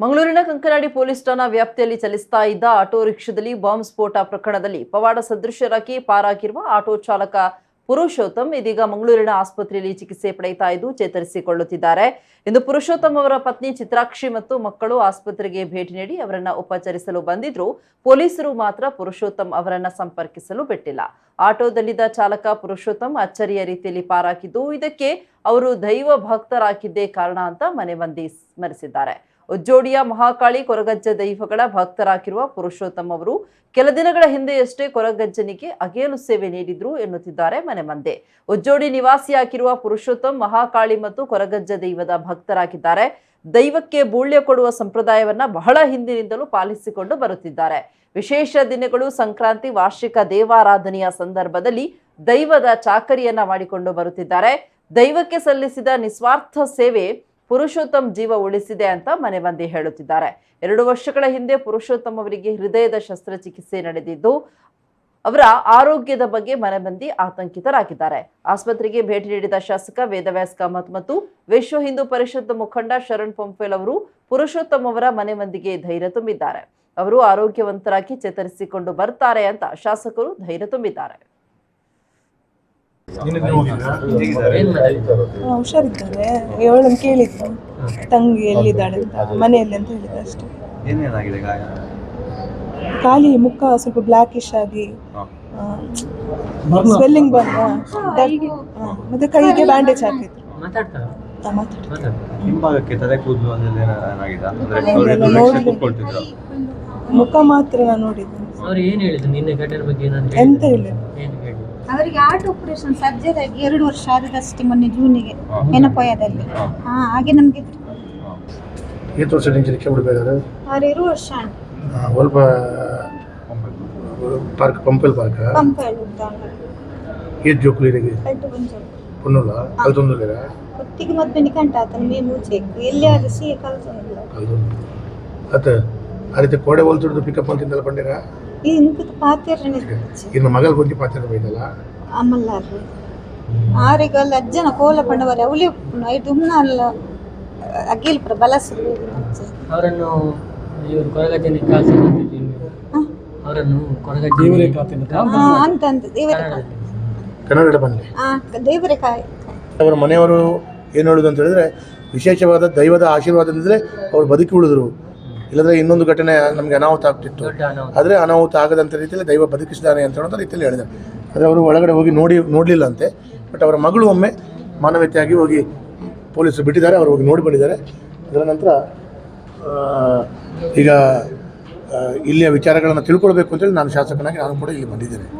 ಮಂಗಳೂರಿನ ಕಂಕನಾಡಿ ಪೊಲೀಸ್ ಠಾಣಾ ವ್ಯಾಪ್ತಿಯಲ್ಲಿ ಚಲಿಸ್ತಾ ಇದ್ದ ಆಟೋ ರಿಕ್ಷಾದಲ್ಲಿ ಬಾಂಬ್ ಸ್ಫೋಟ ಪ್ರಕರಣದಲ್ಲಿ ಪವಾಡ ಸದೃಶರಾಗಿ ಪಾರಾಗಿರುವ ಆಟೋ ಚಾಲಕ ಪುರುಷೋತ್ತಮ್ ಇದೀಗ ಮಂಗಳೂರಿನ ಆಸ್ಪತ್ರೆಯಲ್ಲಿ ಚಿಕಿತ್ಸೆ ಪಡೆಯುತ್ತಾ ಇದ್ದು ಚೇತರಿಸಿಕೊಳ್ಳುತ್ತಿದ್ದಾರೆ. ಇಂದು ಪುರುಷೋತ್ತಮ್ ಅವರ ಪತ್ನಿ ಚಿತ್ರಾಕ್ಷಿ ಮತ್ತು ಮಕ್ಕಳು ಆಸ್ಪತ್ರೆಗೆ ಭೇಟಿ ನೀಡಿ ಅವರನ್ನ ಉಪಚರಿಸಲು ಬಂದಿದ್ರು. ಪೊಲೀಸರು ಮಾತ್ರ ಪುರುಷೋತ್ತಮ್ ಅವರನ್ನ ಸಂಪರ್ಕಿಸಲು ಬಿಟ್ಟಿಲ್ಲ. ಆಟೋದಲ್ಲಿದ್ದ ಚಾಲಕ ಪುರುಷೋತ್ತಮ್ ಅಚ್ಚರಿಯ ರೀತಿಯಲ್ಲಿ ಪಾರಾಗಿದ್ದು ಇದಕ್ಕೆ ಅವರು ದೈವ ಭಕ್ತರಾಗಿದ್ದೇ ಕಾರಣ ಅಂತ ಮನೆ ಮಂದಿ ಸ್ಮರಿಸಿದ್ದಾರೆ. ಉಜ್ಜೋಡಿಯ ಮಹಾಕಾಳಿ ಕೊರಗಜ್ಜ ದೈವಗಳ ಭಕ್ತರಾಗಿರುವ ಪುರುಷೋತ್ತಮ್ ಅವರು ಕೆಲ ದಿನಗಳ ಹಿಂದೆಯಷ್ಟೇ ಕೊರಗಜ್ಜನಿಗೆ ಅಗೇಲು ಸೇವೆ ನೀಡಿದ್ರು ಎನ್ನುತ್ತಿದ್ದಾರೆ ಮನೆ ಮಂದಿ. ಉಜ್ಜೋಡಿ ನಿವಾಸಿಯಾಗಿರುವ ಪುರುಷೋತ್ತಮ್ ಮಹಾಕಾಳಿ ಮತ್ತು ಕೊರಗಜ್ಜ ದೈವದ ಭಕ್ತರಾಗಿದ್ದಾರೆ. ದೈವಕ್ಕೆ ಬೂಳ್ಯ ಕೊಡುವ ಸಂಪ್ರದಾಯವನ್ನ ಬಹಳ ಹಿಂದಿನಿಂದಲೂ ಪಾಲಿಸಿಕೊಂಡು ಬರುತ್ತಿದ್ದಾರೆ. ವಿಶೇಷ ದಿನಗಳು, ಸಂಕ್ರಾಂತಿ, ವಾರ್ಷಿಕ ದೇವಾರಾಧನೆಯ ಸಂದರ್ಭದಲ್ಲಿ ದೈವದ ಚಾಕರಿಯನ್ನ ಮಾಡಿಕೊಂಡು ಬರುತ್ತಿದ್ದಾರೆ. ದೈವಕ್ಕೆ ಸಲ್ಲಿಸಿದ ನಿಸ್ವಾರ್ಥ ಸೇವೆ ಪುರುಷೋತ್ತಮ್ ಜೀವ ಉಳಿಸಿದೆ ಅಂತ ಮನೆ ಮಂದಿ ಹೇಳುತ್ತಿದ್ದಾರೆ. 2 ವರ್ಷಗಳ ಹಿಂದೆ ಪುರುಷೋತ್ತಮ್ ಅವರಿಗೆ ಹೃದಯದ ಶಸ್ತ್ರಚಿಕಿತ್ಸೆ ನಡೆದಿದ್ದು ಅವರ ಆರೋಗ್ಯದ ಬಗ್ಗೆ ಮನೆ ಮಂದಿ ಆತಂಕಿತರಾಗಿದ್ದಾರೆ. ಆಸ್ಪತ್ರೆಗೆ ಭೇಟಿ ನೀಡಿದ ಶಾಸಕ ವೇದವ್ಯಾಸ್ ಕಾಮತ್ ಮತ್ತು ವಿಶ್ವ ಹಿಂದೂ ಪರಿಷತ್ ಮುಖಂಡ ಶರಣ್ ಪಂಪೇಲ್ ಅವರು ಪುರುಷೋತ್ತಮ್ ಅವರ ಮನೆ ಮಂದಿಗೆ ಧೈರ್ಯ ತುಂಬಿದ್ದಾರೆ. ಅವರು ಆರೋಗ್ಯವಂತರಾಗಿ ಚೇತರಿಸಿಕೊಂಡು ಬರ್ತಾರೆ ಅಂತ ಶಾಸಕರು ಧೈರ್ಯ ತುಂಬಿದ್ದಾರೆ. ಹುಷಾರಿದ್ದಾರೆ. ಅವಳನ್ನು ಕೇಳಿದ್ದು ತಂಗಿ ಎಲ್ಲಿದ್ದಾಳೆ ಅಂತ, ಮನೆಯಲ್ಲಿ ಅಂತ ಹೇಳಿದ ಅಷ್ಟೇ. ಖಾಲಿ ಮುಖ ಸ್ವಲ್ಪ ಬ್ಲ್ಯಾಕಿಶ್ ಆಗಿ ಸ್ವೆಲ್ಲಿಂಗ್ ಬಂದ, ಮತ್ತೆ ಕೈಗೆ ಬ್ಯಾಂಡೇಜ್ ಹಾಕಿದ್ರು. ಮುಖ ಮಾತ್ರ ನಾನು ನೋಡಿದ್ದೆ. ಎಂತ ಹೇಳಿದ್ರು? ಅವರಿಗೆ ಹಾರ್ಟ್ ಆಪರೇಷನ್ ಸರ್ಜರಿ ಆಗಿ 2 ವರ್ಷ ಆದದಷ್ಟೇ, ಮೊನ್ನೆ ಜೂನಿಗೆ ಎನಪೋಯದಲ್ಲಿ. ಹಾಗೆ ನಮಗೆ 2 ವರ್ಷ ಇಂಜೆಕ್ಷನ್ ಕೊಡಬೇಕಾದ್ರೆ 2 ವರ್ಷ ಸ್ವಲ್ಪ ಪಾರ್ಕ್ ಪಂಪಲ್ ಪಾರ್ಕ್ ಪಂಪಲ್ ಉಂಟಾಗ ಏತ್ ಜೋಕ್ಲಿರಿಗೆ ಕಲ್ಟು ಬಂಜು ಪುನ್ನಲ್ಲ ಕಲ್ತೊಂದುಲೆರ ಒತ್ತಿಗೆ ಮದ್ಮೆನಿ ಕಂಟಾತನ ಮೇ ಮೂಚೆಕ್ ಎಲ್ಲಿ ಆದ ಸಿ ಕಲ್ತೊಂದುಲ ಅತ ಅರಿತೆ ಕೋಡೆ ಹೋಲ್ತಿಡ್ದು ಪಿಕಪ್ ಅಂತಿಂದಲ್ಲ ಪಂಡಿರ ಇಂಕ ಪಾತಿರನೆ ಇನ್ನು ಮಗಲ್ ಕೊಂಚ ಪಾತಿರ ಬೈದಲ್ಲ ಅಮ್ಮಲ್ಲಾರು ಆರಿಗಲ್ಲ ಅಜ್ಜನ ಕೋಲ ಪಂಡವರೆ ಅವಲಿ ಐದು ಉಮ್ನಲ್ಲ ಅಗಿಲ್ ಬಲಸರು ಅವರನ್ನು ಇವರು ಕೊರಗಜ್ಜನ ಕಾಸು ಅವರನ್ನು ಕೊರಗಜ್ಜ ದೇವರೇ ಕಾತಿನ ಅಂತ ದೇವರೇ ಕನ್ನಡ ಬಂದ್ಲಿ ದೇವರೇ ಕಾಯಿ. ಅವರ ಮನೆಯವರು ಏನು ಹೇಳುದು ಅಂತ ಹೇಳಿದ್ರೆ, ವಿಶೇಷವಾದ ದೈವದ ಆಶೀರ್ವಾದದಿಂದಲೇ ಅವರು ಬದುಕಿ ಉಳಿದ್ರು. ಇಲ್ಲದ್ರೆ ಇನ್ನೊಂದು ಘಟನೆ ನಮಗೆ ಅನಾಹುತ ಆಗ್ತಿತ್ತು. ಆದರೆ ಅನಾಹುತ ಆಗದಂಥ ರೀತಿಯಲ್ಲಿ ದೈವ ಬದುಕಿಸಿದ್ದಾನೆ ಅಂತ ಹೇಳೋ ರೀತಿಯಲ್ಲಿ ಹೇಳಿದ್ದಾರೆ. ಆದರೆ ಅವರು ಒಳಗಡೆ ಹೋಗಿ ನೋಡಲಿಲ್ಲ ಅಂತೆ. ಬಟ್ ಅವರ ಮಗಳು ಒಮ್ಮೆ ಮಾನವೀಯತೆಯಾಗಿ ಹೋಗಿ ಪೊಲೀಸರು ಬಿಟ್ಟಿದ್ದಾರೆ. ಅವರು ಹೋಗಿ ನೋಡಿ ಬಂದಿದ್ದಾರೆ. ಅದರ ನಂತರ ಈಗ ಇಲ್ಲಿಯ ವಿಚಾರಗಳನ್ನು ತಿಳ್ಕೊಳ್ಬೇಕು ಅಂತೇಳಿ ನಾನು ಶಾಸಕನಾಗಿ ನಾನು ಕೂಡ ಇಲ್ಲಿ ಬಂದಿದ್ದೇನೆ.